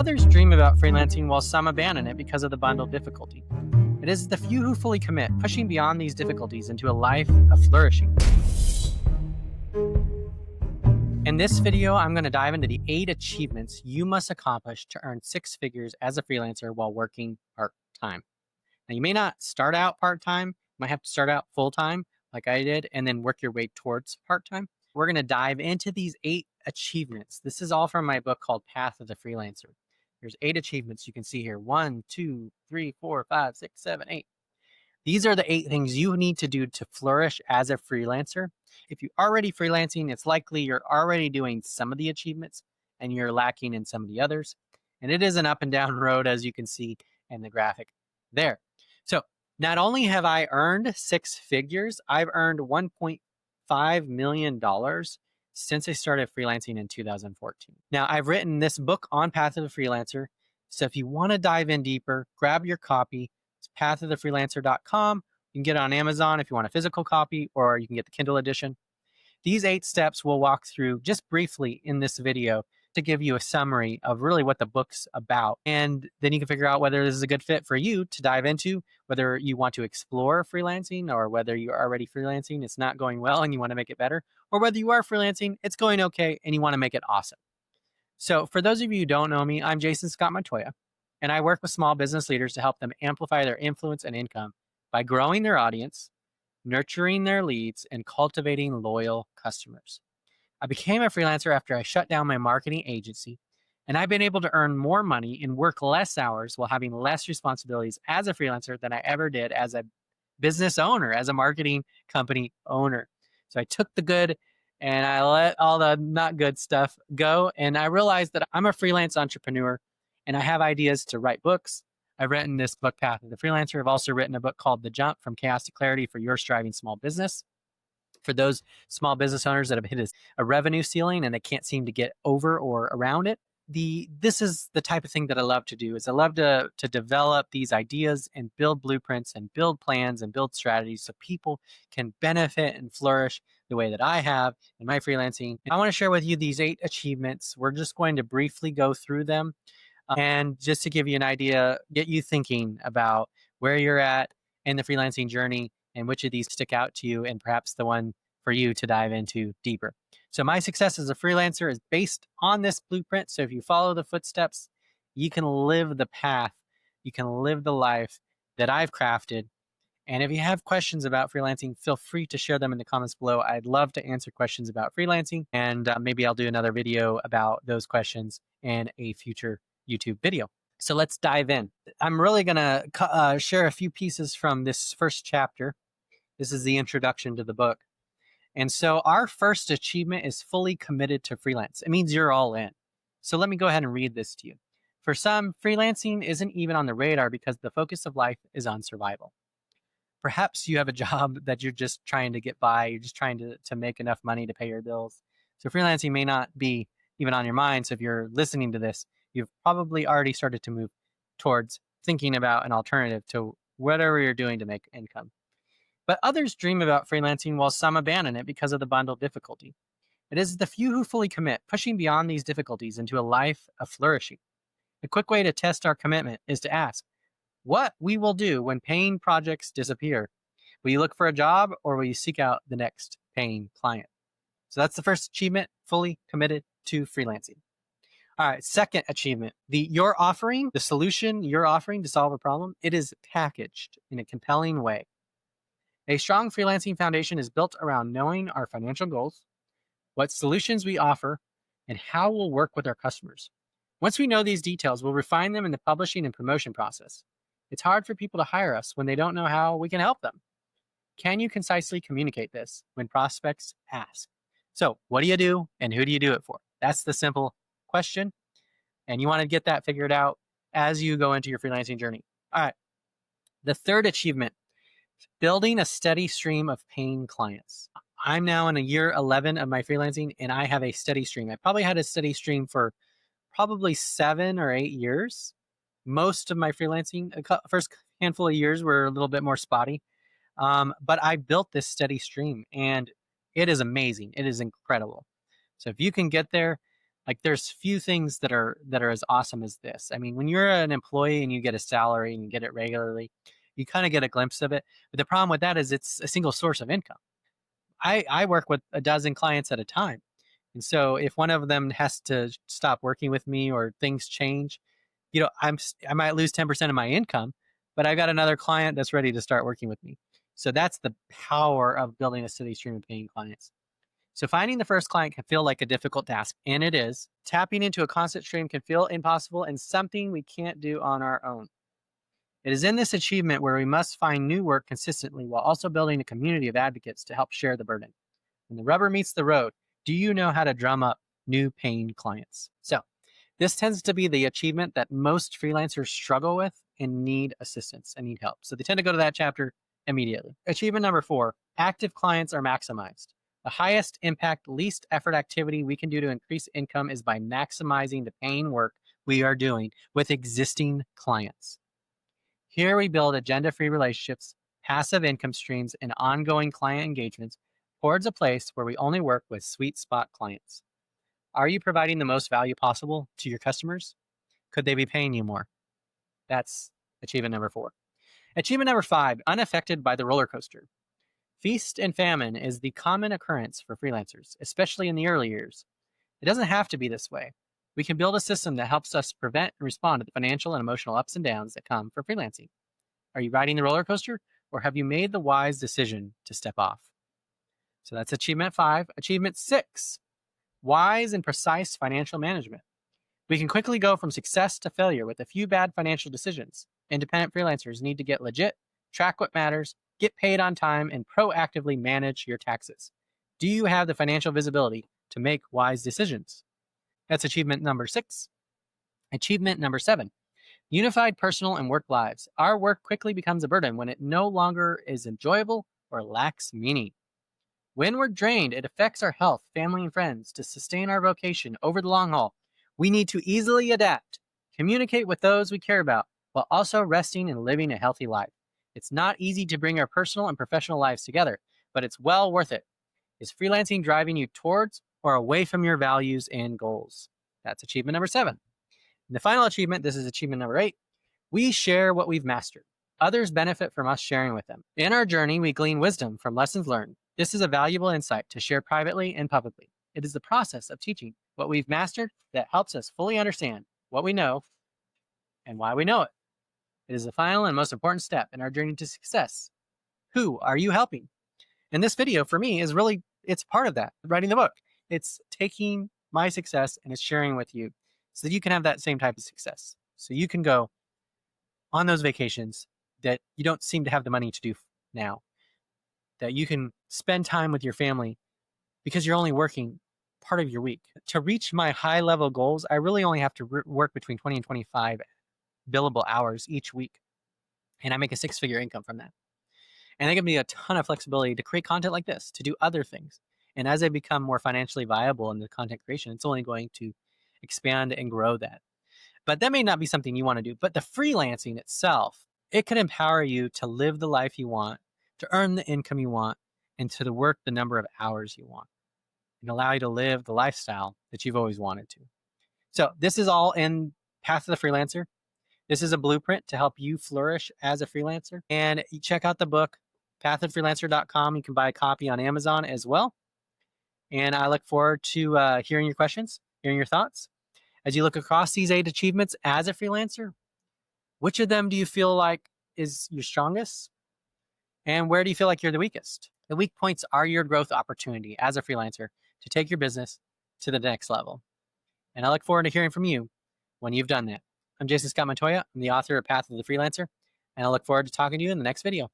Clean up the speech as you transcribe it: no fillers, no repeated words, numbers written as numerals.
Others dream about freelancing while some abandon it because of the bundled difficulty. It is the few who fully commit, pushing beyond these difficulties into a life of flourishing. In this video, I'm going to dive into the 8 achievements you must accomplish to earn 6 figures as a freelancer while working part-time. Now, you may not start out part-time, you might have to start out full-time like I did, and then work your way towards part-time. We're going to dive into these 8 achievements. This is all from my book called Path of the Freelancer. There's 8 achievements you can see here. 1, 2, 3, 4, 5, 6, 7, 8. These are the 8 things you need to do to flourish as a freelancer. If you're already freelancing, it's likely you're already doing some of the achievements and you're lacking in some of the others. And it is an up and down road, as you can see in the graphic there. So not only have I earned 6 figures, I've earned $1.5 million since I started freelancing in 2014. Now, I've written this book on Path of the Freelancer. So if you want to dive in deeper, grab your copy. It's pathofthefreelancer.com. You can get it on Amazon if you want a physical copy, or you can get the Kindle edition. These 8 steps we'll walk through just briefly in this video to give you a summary of really what the book's about. And then you can figure out whether this is a good fit for you to dive into, whether you want to explore freelancing, or whether you're already freelancing, it's not going well and you want to make it better, or whether you are freelancing, it's going okay and you want to make it awesome. So for those of you who don't know me, I'm Jason Scott Montoya, and I work with small business leaders to help them amplify their influence and income by growing their audience, nurturing their leads, and cultivating loyal customers. I became a freelancer after I shut down my marketing agency, and I've been able to earn more money and work less hours while having less responsibilities as a freelancer than I ever did as a business owner, as a marketing company owner. So I took the good and I let all the not good stuff go. And I realized that I'm a freelance entrepreneur and I have ideas to write books. I've written this book, Path of the Freelancer. I've also written a book called The Jump from Chaos to Clarity for your striving small business. For those small business owners that have hit a revenue ceiling and they can't seem to get over or around it. This is the type of thing that I love to do. Is I love to develop these ideas and build blueprints and build plans and build strategies so people can benefit and flourish the way that I have in my freelancing. I want to share with you these 8 achievements. We're just going to briefly go through them. And just to give you an idea, get you thinking about where you're at in the freelancing journey and which of these stick out to you and perhaps the one for you to dive into deeper. So my success as a freelancer is based on this blueprint. So if you follow the footsteps, you can live the path, you can live the life that I've crafted. And if you have questions about freelancing, feel free to share them in the comments below. I'd love to answer questions about freelancing, and maybe I'll do another video about those questions in a future YouTube video. So let's dive in. I'm really going to share a few pieces from this first chapter. This is the introduction to the book. And so our first achievement is fully committed to freelance. It means you're all in. So let me go ahead and read this to you. For some, freelancing isn't even on the radar because the focus of life is on survival. Perhaps you have a job that you're just trying to get by. You're just trying to make enough money to pay your bills. So freelancing may not be even on your mind. So if you're listening to this, you've probably already started to move towards thinking about an alternative to whatever you're doing to make income. But others dream about freelancing while some abandon it because of the bundled difficulty. It is the few who fully commit, pushing beyond these difficulties into a life of flourishing. A quick way to test our commitment is to ask what we will do when paying projects disappear. Will you look for a job or will you seek out the next paying client? So that's the first achievement, fully committed to freelancing. All right, second achievement, your offering, the solution you're offering to solve a problem, it is packaged in a compelling way. A strong freelancing foundation is built around knowing our financial goals, what solutions we offer, and how we'll work with our customers. Once we know these details, we'll refine them in the publishing and promotion process. It's hard for people to hire us when they don't know how we can help them. Can you concisely communicate this when prospects ask? So what do you do and who do you do it for? That's the simple question. And you want to get that figured out as you go into your freelancing journey. All right. The third achievement, building a steady stream of paying clients. I'm now in year 11 of my freelancing and I have a steady stream. I probably had a steady stream for probably 7 or 8 years. Most of my freelancing, first handful of years were a little bit more spotty. But I built this steady stream and it is amazing. It is incredible. So if you can get there, Like there's few things that are as awesome as this. I mean, when you're an employee and you get a salary and you get it regularly, you kind of get a glimpse of it. But the problem with that is it's a single source of income. I work with a dozen clients at a time. And so if one of them has to stop working with me or things change, I might lose 10% of my income, but I've got another client that's ready to start working with me. So that's the power of building a steady stream of paying clients. So finding the first client can feel like a difficult task, and it is. Tapping into a constant stream can feel impossible and something we can't do on our own. It is in this achievement where we must find new work consistently while also building a community of advocates to help share the burden. When the rubber meets the road, do you know how to drum up new paying clients? So this tends to be the achievement that most freelancers struggle with and need assistance and need help. So they tend to go to that chapter immediately. Achievement number 4, active clients are maximized. The highest impact, least effort activity we can do to increase income is by maximizing the paying work we are doing with existing clients. Here we build agenda-free relationships, passive income streams, and ongoing client engagements towards a place where we only work with sweet spot clients. Are you providing the most value possible to your customers? Could they be paying you more? That's achievement number 4. Achievement number 5, unaffected by the roller coaster. Feast and famine is the common occurrence for freelancers, especially in the early years. It doesn't have to be this way. We can build a system that helps us prevent and respond to the financial and emotional ups and downs that come from freelancing. Are you riding the roller coaster, or have you made the wise decision to step off? So that's achievement 5. Achievement 6, wise and precise financial management. We can quickly go from success to failure with a few bad financial decisions. Independent freelancers need to get legit, track what matters, get paid on time, and proactively manage your taxes. Do you have the financial visibility to make wise decisions? That's achievement number 6. Achievement number 7, unified personal and work lives. Our work quickly becomes a burden when it no longer is enjoyable or lacks meaning. When we're drained, it affects our health, family, and friends. To sustain our vocation over the long haul, we need to easily adapt, communicate with those we care about, while also resting and living a healthy life. It's not easy to bring our personal and professional lives together, but it's well worth it. Is freelancing driving you towards or away from your values and goals? That's achievement number 7. And the final achievement, this is achievement number 8. We share what we've mastered. Others benefit from us sharing with them. In our journey, we glean wisdom from lessons learned. This is a valuable insight to share privately and publicly. It is the process of teaching what we've mastered that helps us fully understand what we know and why we know it. It is the final and most important step in our journey to success. Who are you helping? And this video for me is really, it's part of that, writing the book. It's taking my success and it's sharing with you so that you can have that same type of success. So you can go on those vacations that you don't seem to have the money to do now, that you can spend time with your family because you're only working part of your week. To reach my high level goals, I really only have to work between 20 and 25 billable hours each week. And I make a 6-figure income from that. And they give me a ton of flexibility to create content like this, to do other things. And as I become more financially viable in the content creation, it's only going to expand and grow that. But that may not be something you want to do. But the freelancing itself, it can empower you to live the life you want, to earn the income you want, and to work the number of hours you want, and allow you to live the lifestyle that you've always wanted to. So this is all in Path to the Freelancer. This is a blueprint to help you flourish as a freelancer. And you check out the book, pathofreelancer.com. You can buy a copy on Amazon as well. And I look forward to hearing your questions, hearing your thoughts. As you look across these 8 achievements as a freelancer, which of them do you feel like is your strongest? And where do you feel like you're the weakest? The weak points are your growth opportunity as a freelancer to take your business to the next level. And I look forward to hearing from you when you've done that. I'm Jason Scott Montoya. I'm the author of Path of the Freelancer, and I look forward to talking to you in the next video.